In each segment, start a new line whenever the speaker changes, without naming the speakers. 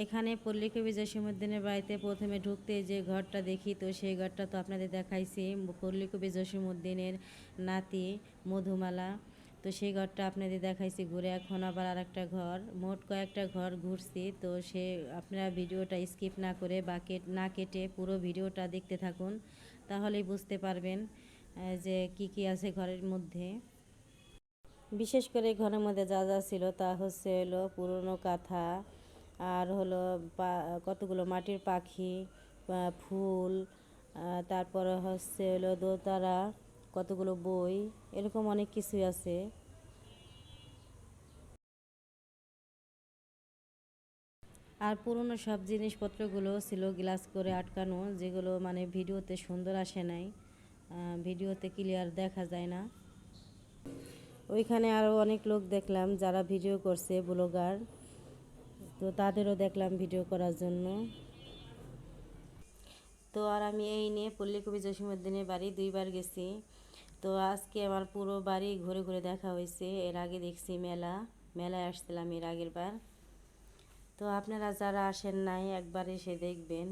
এখানে পল্লীকবি জসীমউদ্দিনের বাড়িতে প্রথমে ঢুকতে যে ঘরটা দেখি, তো সেই ঘরটা তো আপনাদের দেখাইছি, পল্লীকবি জসীমউদ্দিনের নাতি মধুমালা। তো সেই ঘরটা আপনাদের দেখাইছি ঘুরে। এখন আবার আর একটা ঘর, মোট কয়েকটা ঘর ঘুরছি। তো আপনারা ভিডিওটা স্কিপ না করে বা না কেটে পুরো ভিডিওটা দেখতে থাকুন, তাহলেই বুঝতে পারবেন যে কি কি আছে ঘরের মধ্যে। বিশেষ করে ঘরের মধ্যে যা যা ছিল তা হলো পুরনো কাঁথা, আর হলো কতগুলো মাটির পাখি, ফুল, তারপরে হলো দোতারা, কতগুলো বই, এরকম অনেক কিছুই আছে। আর পুরনো সব জিনিসপত্রগুলো ছিল গ্লাস করে আটকানো, যেগুলো মানে ভিডিওতে সুন্দর আসে নাই, ভিডিওতে ক্লিয়ার দেখা যায় না। ওইখানে আরও অনেক লোক দেখলাম যারা ভিডিও করছে, ব্লগার। তো তাদেরও দেখলাম ভিডিও করার জন্য। তো আর আমি এই নিয়ে পল্লীকবি জসীমউদ্দিনের বাড়ি 2বার গেছি। তো আজকে আমার পুরো বাড়ি ঘুরে ঘুরে দেখা হয়েছে। এর আগে দেখছি মেলায় আসছিলাম এর আগের বার। তো আপনারা যারা আসেন নাই একবার এসে দেখবেন,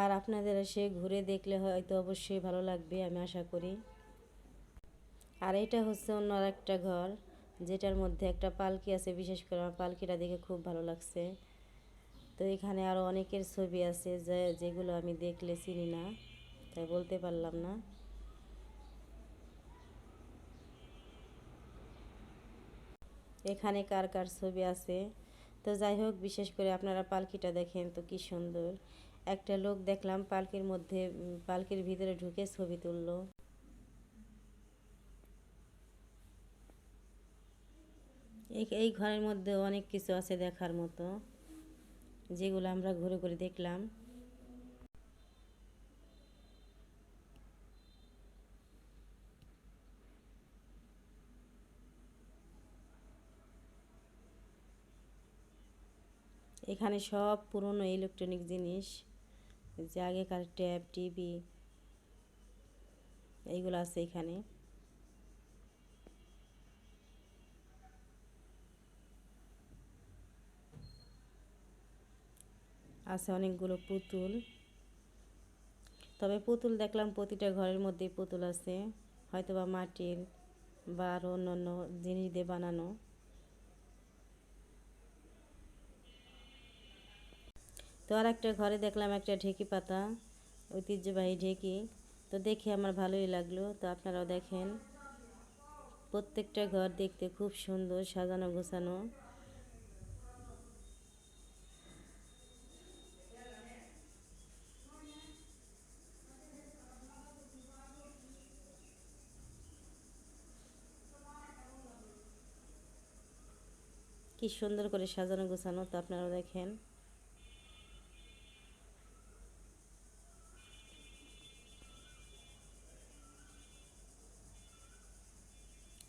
আর আপনাদের এসে ঘুরে দেখলে হয়তো অবশ্যই ভালো লাগবে, আমি আশা করি। আর এটা হচ্ছে অন্য আরেকটা ঘর, যেটার মধ্যে একটা পালকি আছে। বিশেষ করে আমার পালকিটা দেখে খুব ভালো লাগছে। তো এখানে আরও অনেকের ছবি আছে যেগুলো আমি দেখলে চিনি না, তাই বলতে পারলাম না। এখানে কার কার ছবি আছে। তো যাই হোক, বিশেষ করে আপনারা পালকিটা দেখেন তো কি সুন্দর। একটা লোক দেখলাম পালকির মধ্যে, পালকির ভিতরে ঢুকে ছবি তুললো। এই ঘরের মধ্যে অনেক কিছু আছে দেখার মতো, যেগুলো আমরা ঘুরে ঘুরে দেখলাম। এখানে সব পুরনো ইলেকট্রনিক জিনিস, যে আগেকার ট্যাব, টিভি, এইগুলো আছে এখানে। আছে অনেকগুলো পুতুল। তবে পুতুল দেখলাম প্রতিটা ঘরের মধ্যেই পুতুল আছে, হয়তোবা মাটির বা আরও অন্যান্য জিনিস দিয়ে বানানো। তো আর একটা ঘরে দেখলাম একটা ঢেঁকি পাতা, ঐতিহ্যবাহী ঢেঁকি। তো দেখে আমার ভালোই লাগলো। তো আপনারাও দেখেন, প্রত্যেকটা ঘর দেখতে খুব সুন্দর, সাজানো গোছানো। কি সুন্দর করে সাজানো গোছানো, তো আপনারাও দেখেন।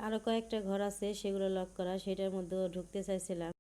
আরও কয়েকটা ঘর আছে, সেগুলো লক করা, সেটার মধ্যেও ঢুকতে চাইছিলাম,